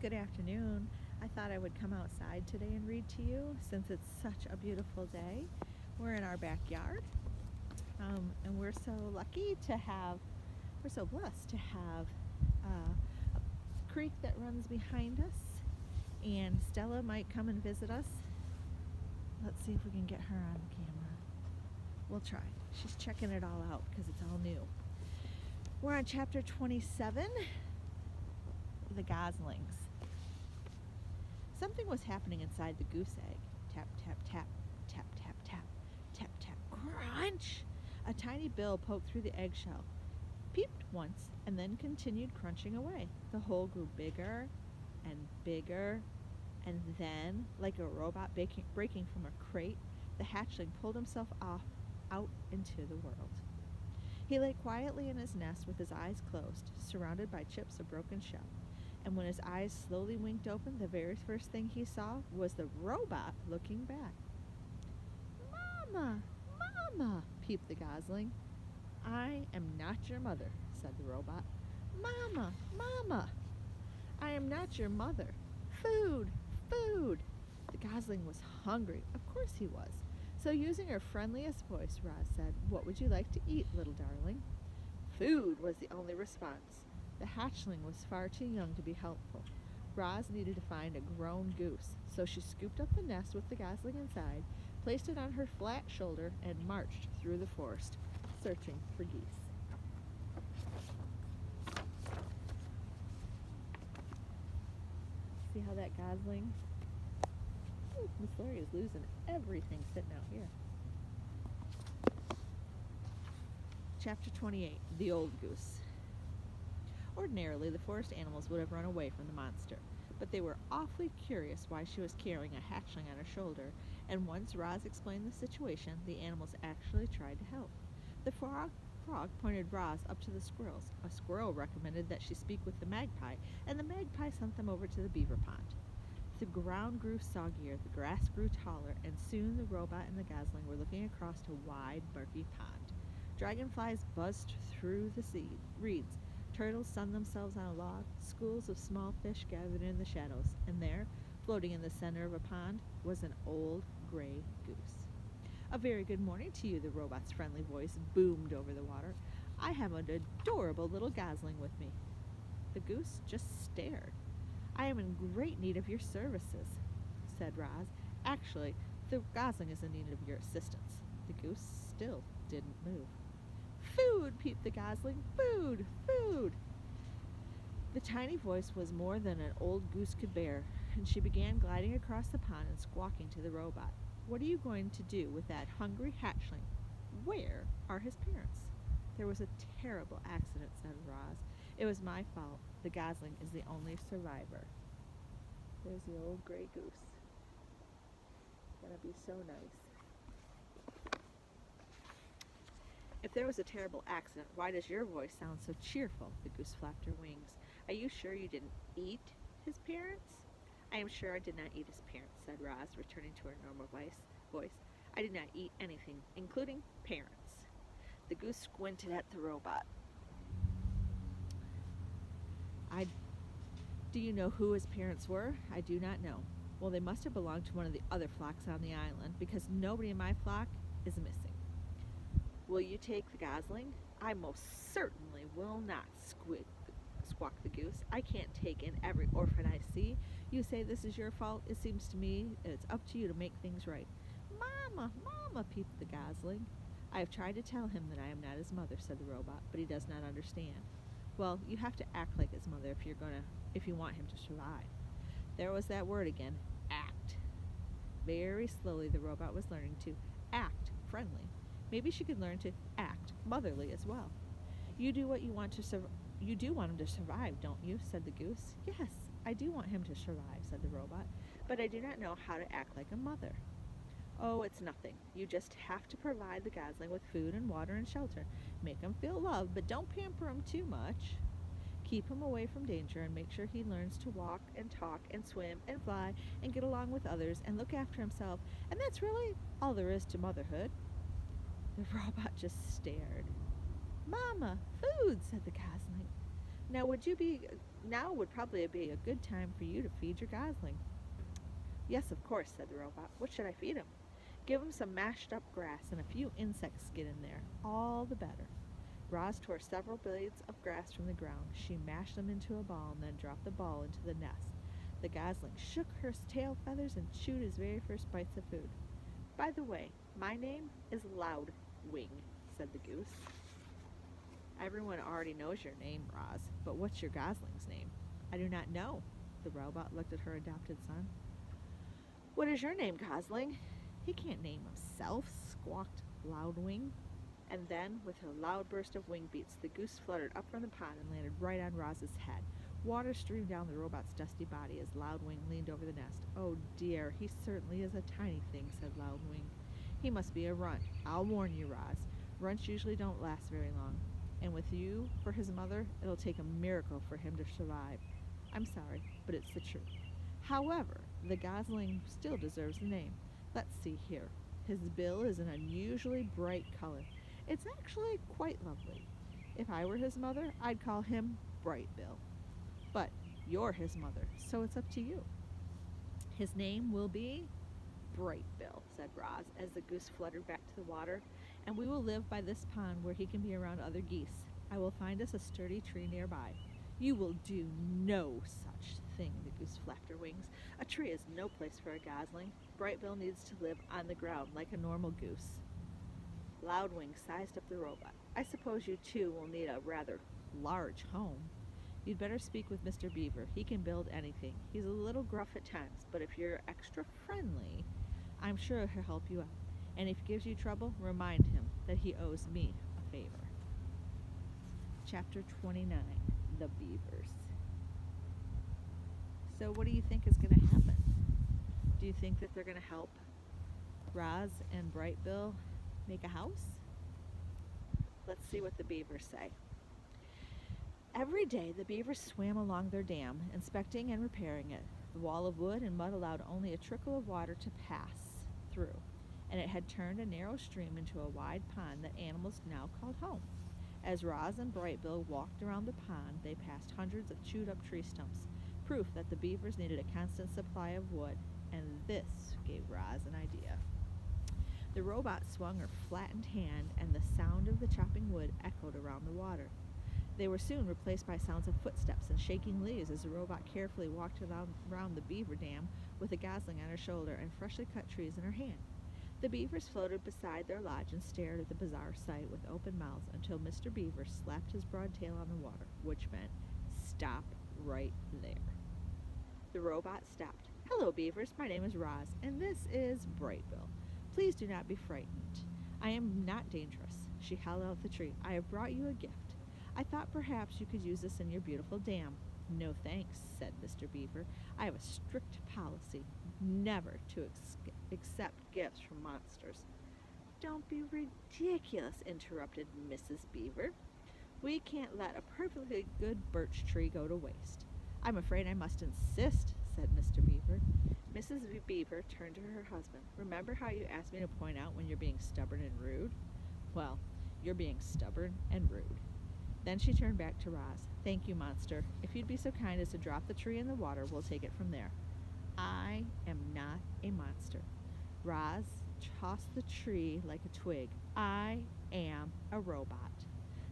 Good afternoon. I thought I would come outside today and read to you since it's such a beautiful day. We're in our backyard, and we're so blessed to have a creek that runs behind us. And Stella might come and visit us. Let's see if we can get her on the camera. We'll try. She's checking it all out because it's all new. We're on chapter 27, The Goslings. Something was happening inside the goose egg. Tap, tap, tap, tap, tap, tap, tap, tap, crunch! A tiny bill poked through the eggshell, peeped once, and then continued crunching away. The hole grew bigger and bigger, and then, like a robot breaking from a crate, the hatchling pulled himself out into the world. He lay quietly in his nest with his eyes closed, surrounded by chips of broken shell. And when his eyes slowly winked open, the very first thing he saw was the robot looking back. "Mama, Mama," peeped the gosling. "I am not your mother," said the robot. "Mama, Mama, I am not your mother. Food, food." The gosling was hungry. Of course he was. So using her friendliest voice, Roz said, "What would you like to eat, little darling?" Food was the only response. The hatchling was far too young to be helpful. Roz needed to find a grown goose, so she scooped up the nest with the gosling inside, placed it on her flat shoulder, and marched through the forest, searching for geese. See how that gosling? Ooh, Miss Lori is losing everything sitting out here. Chapter 28, The Old Goose. Ordinarily, the forest animals would have run away from the monster, but they were awfully curious why she was carrying a hatchling on her shoulder, and once Roz explained the situation, the animals actually tried to help. The frog pointed Roz up to the squirrels. A squirrel recommended that she speak with the magpie, and the magpie sent them over to the beaver pond. The ground grew soggier, the grass grew taller, and soon the robot and the gosling were looking across a wide, murky pond. Dragonflies buzzed through the reeds. Turtles sunned themselves on a log. Schools of small fish gathered in the shadows, and there, floating in the center of a pond, was an old gray goose. "A very good morning to you," the robot's friendly voice boomed over the water. "I have an adorable little gosling with me." The goose just stared. "I am in great need of your services," said Roz. "Actually, the gosling is in need of your assistance." The goose still didn't move. "Food!" peeped the gosling. "Food! Food!" The tiny voice was more than an old goose could bear, and she began gliding across the pond and squawking to the robot. "What are you going to do with that hungry hatchling? Where are his parents?" "There was a terrible accident," said Roz. "It was my fault. The gosling is the only survivor." There's the old gray goose. Gonna be so nice. "If there was a terrible accident, why does your voice sound so cheerful?" The goose flapped her wings. "Are you sure you didn't eat his parents?" "I am sure I did not eat his parents," said Roz, returning to her normal voice. "I did not eat anything, including parents." The goose squinted at the robot. "Do you know who his parents were?" "I do not know." "Well, they must have belonged to one of the other flocks on the island, because nobody in my flock is missing." "Will you take the gosling?" "I most certainly will not," squawked the goose. "I can't take in every orphan I see. You say this is your fault. It seems to me that it's up to you to make things right." "Mama, Mama," peeped the gosling. "I have tried to tell him that I am not his mother," said the robot, "but he does not understand." "Well, you have to act like his mother if you want him to survive." There was that word again, act. Very slowly the robot was learning to act friendly. Maybe she could learn to act motherly as well. You do want him to survive, don't you?" said the goose. "Yes, I do want him to survive," said the robot, "but I do not know how to act like a mother." "Oh, it's nothing. You just have to provide the gosling with food and water and shelter. Make him feel loved, but don't pamper him too much. Keep him away from danger and make sure he learns to walk and talk and swim and fly and get along with others and look after himself, and that's really all there is to motherhood." The robot just stared. "Mama, food," said the gosling. "Now would you be Now would probably be a good time for you to feed your gosling. Yes, of course, said the robot. What should I feed him? Give him some mashed up grass and a few insects get in there. All the better. Roz tore several blades of grass from the ground. She mashed them into a ball and then dropped the ball into the nest. The gosling shook her tail feathers and chewed his very first bites of food. By the way, my name is Loudwing, said the goose. Everyone already knows your name, Roz, but what's your gosling's name? I do not know. The robot looked at her adopted son. What is your name, gosling? He can't name himself, squawked Loudwing. And then, with a loud burst of wing beats, the goose fluttered up from the pond and landed right on Roz's head. Water streamed down the robot's dusty body as Loudwing leaned over the nest. Oh dear, he certainly is a tiny thing, said Loudwing. He must be a runt. I'll warn you, Roz. Runts usually don't last very long. And with you for his mother, it'll take a miracle for him to survive. I'm sorry, but it's the truth. However, the gosling still deserves the name. Let's see here. His bill is an unusually bright color. It's actually quite lovely. If I were his mother, I'd call him Brightbill. But you're his mother, so it's up to you. His name will be Brightbill, said Roz, as the goose fluttered back to the water, and we will live by this pond where he can be around other geese. I will find us a sturdy tree nearby. You will do no such thing, the goose flapped her wings. A tree is no place for a gosling. Brightbill needs to live on the ground like a normal goose. Loudwing sized up the robot. I suppose you two will need a rather large home. You'd better speak with Mr. Beaver. He can build anything. He's a little gruff at times, but if you're extra friendly, I'm sure he'll help you out. And if he gives you trouble, remind him that he owes me a favor. Chapter 29, The Beavers. So what do you think is going to happen? Do you think that they're going to help Roz and Brightbill make a house? Let's see what the beavers say. Every day, the beavers swam along their dam, inspecting and repairing it. The wall of wood and mud allowed only a trickle of water to pass through, and it had turned a narrow stream into a wide pond that animals now called home. As Roz and Brightbill walked around the pond, they passed hundreds of chewed-up tree stumps, proof that the beavers needed a constant supply of wood, and this gave Roz an idea. The robot swung her flattened hand, and the sound of the chopping wood echoed around the water. They were soon replaced by sounds of footsteps and shaking leaves as the robot carefully walked around the beaver dam with a gosling on her shoulder and freshly cut trees in her hand. The beavers floated beside their lodge and stared at the bizarre sight with open mouths until Mr. Beaver slapped his broad tail on the water, which meant, "Stop right there." The robot stopped. "Hello, beavers. My name is Roz, and this is Brightbill. Please do not be frightened. I am not dangerous." She held out the tree. "I have brought you a gift. I thought perhaps you could use this in your beautiful dam." "No thanks," said Mr. Beaver. "I have a strict policy never to accept gifts from monsters." "Don't be ridiculous," interrupted Mrs. Beaver. "We can't let a perfectly good birch tree go to waste." "I'm afraid I must insist," said Mr. Beaver. Mrs. Beaver turned to her husband. "Remember how you asked me to point out when you're being stubborn and rude? Well, you're being stubborn and rude." Then she turned back to Roz. "Thank you, monster. If you'd be so kind as to drop the tree in the water, we'll take it from there." "I am not a monster." Roz tossed the tree like a twig. "I am a robot."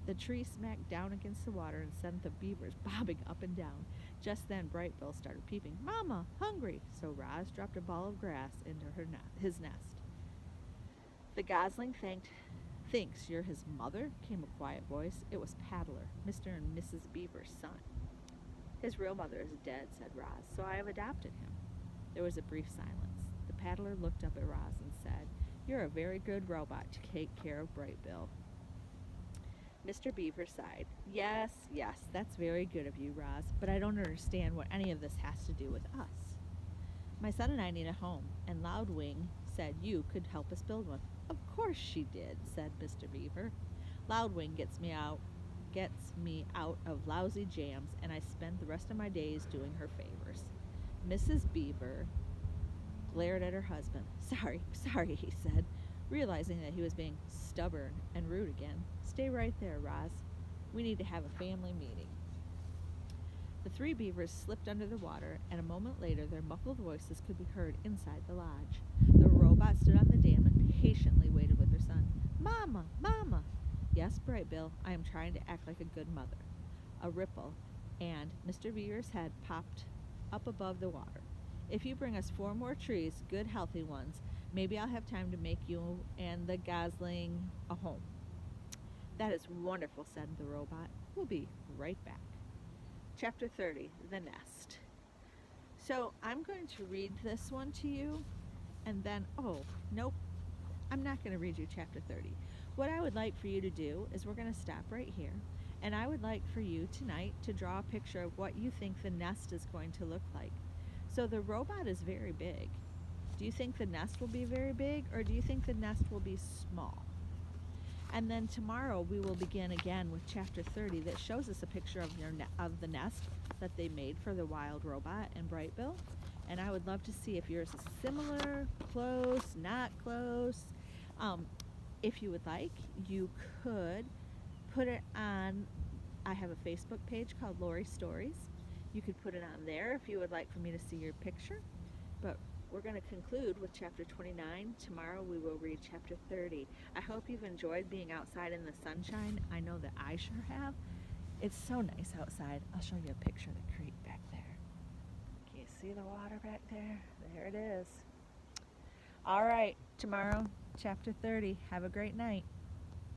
The tree smacked down against the water and sent the beavers bobbing up and down. Just then Brightbill started peeping. "Mama, hungry!" So Roz dropped a ball of grass into his nest. "The gosling thinks you're his mother?" came a quiet voice. It was Paddler, Mr. and Mrs. Beaver's son. "His real mother is dead," said Roz, "so I have adopted him." There was a brief silence. The Paddler looked up at Roz and said, "You're a very good robot to take care of Brightbill." Mr. Beaver sighed. Yes, that's very good of you, Roz, but I don't understand what any of this has to do with us." "My son and I need a home, and Loudwing said you could help us build one." "Of course she did," said Mr. Beaver. "Loudwing gets me out of lousy jams, and I spend the rest of my days doing her favors." Mrs. Beaver glared at her husband. Sorry, he said, realizing that he was being stubborn and rude again. "Stay right there, Roz. We need to have a family meeting." The three beavers slipped under the water, and a moment later their muffled voices could be heard inside the lodge. The robot stood on the dam and patiently waited with her son. Mama! Mama! Yes, Brightbill, I am trying to act like a good mother. A ripple, and Mr. Beaver's head popped up above the water. If you bring us 4 more trees, good healthy ones, maybe I'll have time to make you and the gosling a home. That is wonderful, said the robot. We'll be right back. Chapter 30, The Nest. So I'm going to read this one to you, and then, nope, I'm not going to read you chapter 30. What I would like for you to do is we're going to stop right here, and I would like for you tonight to draw a picture of what you think the nest is going to look like. So the robot is very big. Do you think the nest will be very big, or do you think the nest will be small? And then tomorrow we will begin again with chapter 30 that shows us a picture of the nest that they made for the wild robot and Brightbill. And I would love to see if yours is similar, close, not close. If you would like, you could put it on, I have a Facebook page called Lori Stories. You could put it on there if you would like for me to see your picture. But we're going to conclude with chapter 29. Tomorrow we will read chapter 30. I hope you've enjoyed being outside in the sunshine. I know that I sure have. It's so nice outside. I'll show you a picture of the creek back there. Can you see the water back there? There it is. All right, tomorrow, chapter 30. Have a great night.